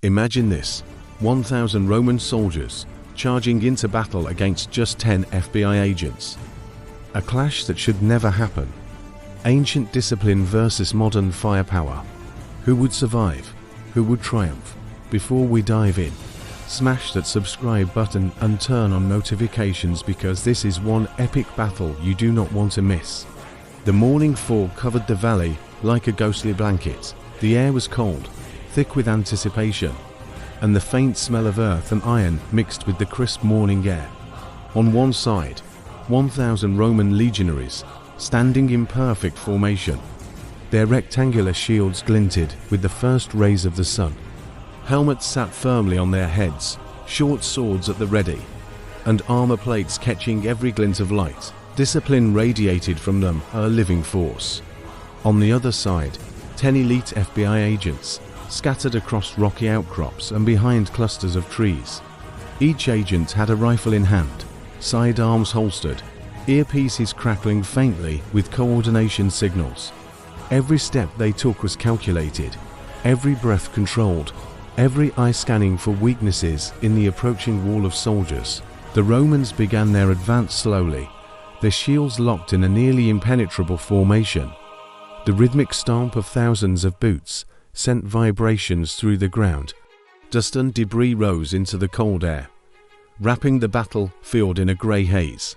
Imagine this: 1,000 Roman soldiers charging into battle against just 10 FBI agents. A clash that should never happen. Ancient discipline versus modern firepower. Who would survive? Who would triumph? Before we dive in, smash that subscribe button and turn on notifications, because this is one epic battle you do not want to miss. The morning fog covered the valley like a ghostly blanket. The air was cold, thick with anticipation, and the faint smell of earth and iron mixed with the crisp morning air. On one side, 1,000 Roman legionaries, standing in perfect formation. Their rectangular shields glinted with the first rays of the sun. Helmets sat firmly on their heads, short swords at the ready, and armor plates catching every glint of light. Discipline radiated from them, a living force. On the other side, 10 elite FBI agents, scattered across rocky outcrops and behind clusters of trees. Each agent had a rifle in hand, sidearms holstered, earpieces crackling faintly with coordination signals. Every step they took was calculated, every breath controlled, every eye scanning for weaknesses in the approaching wall of soldiers. The Romans began their advance slowly, their shields locked in a nearly impenetrable formation. The rhythmic stomp of thousands of boots sent vibrations through the ground. Dust and debris rose into the cold air, wrapping the battlefield in a grey haze.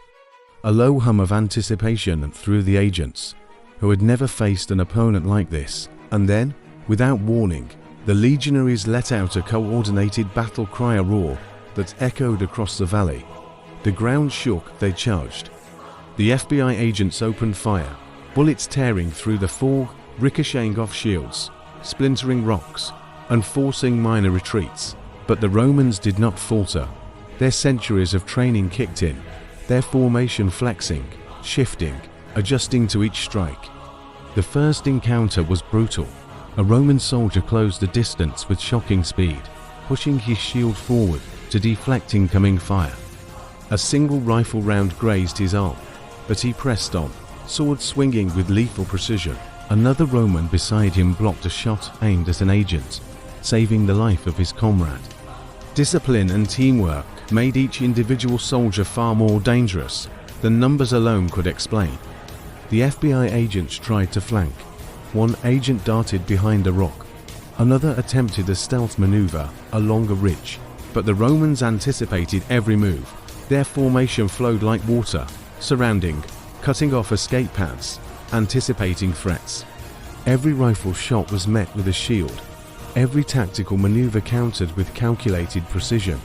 A low hum of anticipation through the agents, who had never faced an opponent like this. And then, without warning, the legionaries let out a coordinated battle cry, a roar that echoed across the valley. The ground shook, they charged. The FBI agents opened fire, bullets tearing through the fog, ricocheting off shields, splintering rocks, and forcing minor retreats. But the Romans did not falter. Their centuries of training kicked in, their formation flexing, shifting, adjusting to each strike. The first encounter was brutal. A Roman soldier closed the distance with shocking speed, pushing his shield forward to deflect incoming fire. A single rifle round grazed his arm, but he pressed on, sword swinging with lethal precision. Another Roman beside him blocked a shot aimed at an agent, saving the life of his comrade. Discipline and teamwork made each individual soldier far more dangerous than numbers alone could explain. The FBI agents tried to flank. One agent darted behind a rock. Another attempted a stealth maneuver along a ridge. But the Romans anticipated every move. Their formation flowed like water, surrounding, cutting off escape paths, anticipating threats. Every rifle shot was met with a shield. Every tactical maneuver countered with calculated precision.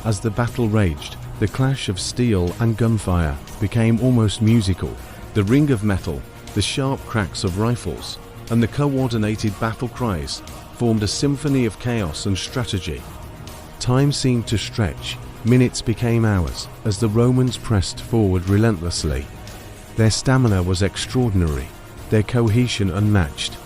As the battle raged, the clash of steel and gunfire became almost musical. The ring of metal, the sharp cracks of rifles, and the coordinated battle cries formed a symphony of chaos and strategy. Time seemed to stretch. Minutes became hours as the Romans pressed forward relentlessly. Their stamina was extraordinary, their cohesion unmatched.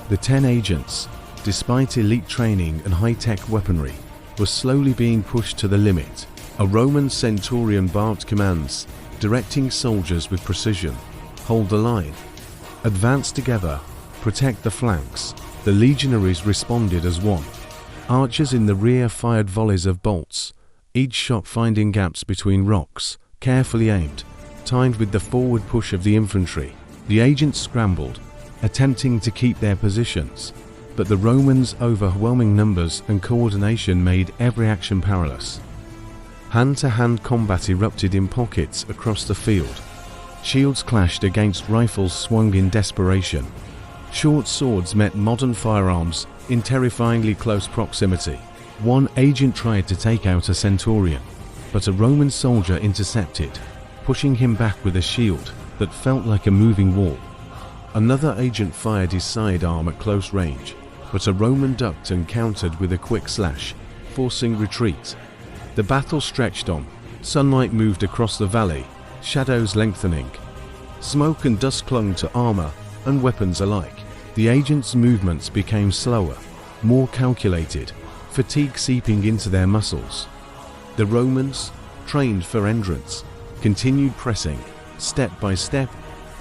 The 10 agents, despite elite training and high-tech weaponry, were slowly being pushed to the limit. A Roman centurion barked commands, directing soldiers with precision. Hold the line. Advance together. Protect the flanks. The legionaries responded as one. Archers in the rear fired volleys of bolts, each shot finding gaps between rocks, carefully aimed, timed with the forward push of the infantry. The agents scrambled, attempting to keep their positions, but the Romans' overwhelming numbers and coordination made every action perilous. Hand-to-hand combat erupted in pockets across the field. Shields clashed against rifles swung in desperation. Short swords met modern firearms in terrifyingly close proximity. One agent tried to take out a centurion, but a Roman soldier intercepted, pushing him back with a shield that felt like a moving wall. Another agent fired his sidearm at close range, but a Roman ducked and countered with a quick slash, forcing retreat. The battle stretched on. Sunlight moved across the valley, shadows lengthening. Smoke and dust clung to armor and weapons alike. The agents' movements became slower, more calculated, fatigue seeping into their muscles. The Romans, trained for endurance, continued pressing, step by step,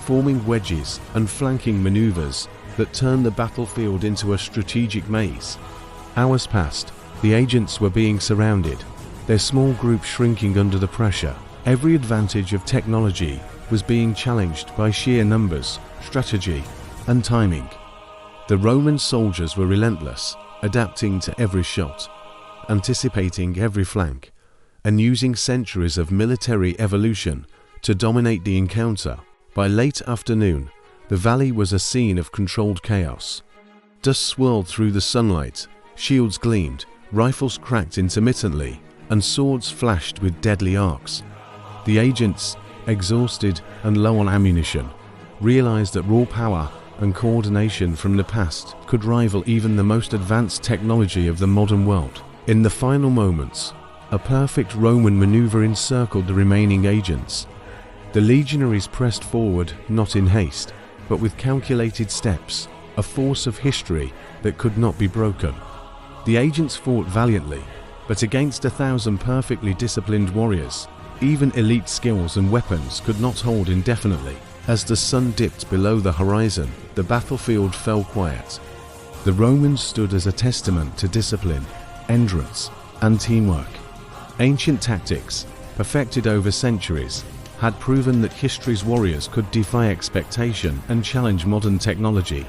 forming wedges and flanking maneuvers that turned the battlefield into a strategic maze. Hours passed, The agents were being surrounded, their small group shrinking under the pressure. Every advantage of technology was being challenged by sheer numbers, strategy, and timing. The Roman soldiers were relentless, adapting to every shot, anticipating every flank, and using centuries of military evolution to dominate the encounter. By late afternoon, the valley was a scene of controlled chaos. Dust swirled through the sunlight, shields gleamed, rifles cracked intermittently, and swords flashed with deadly arcs. The agents, exhausted and low on ammunition, realized that raw power and coordination from the past could rival even the most advanced technology of the modern world. In the final moments, a perfect Roman maneuver encircled the remaining agents. The legionaries pressed forward, not in haste, but with calculated steps, a force of history that could not be broken. The agents fought valiantly, but against 1,000 perfectly disciplined warriors, even elite skills and weapons could not hold indefinitely. As the sun dipped below the horizon, the battlefield fell quiet. The Romans stood as a testament to discipline, endurance, and teamwork. Ancient tactics, perfected over centuries, had proven that history's warriors could defy expectation and challenge modern technology.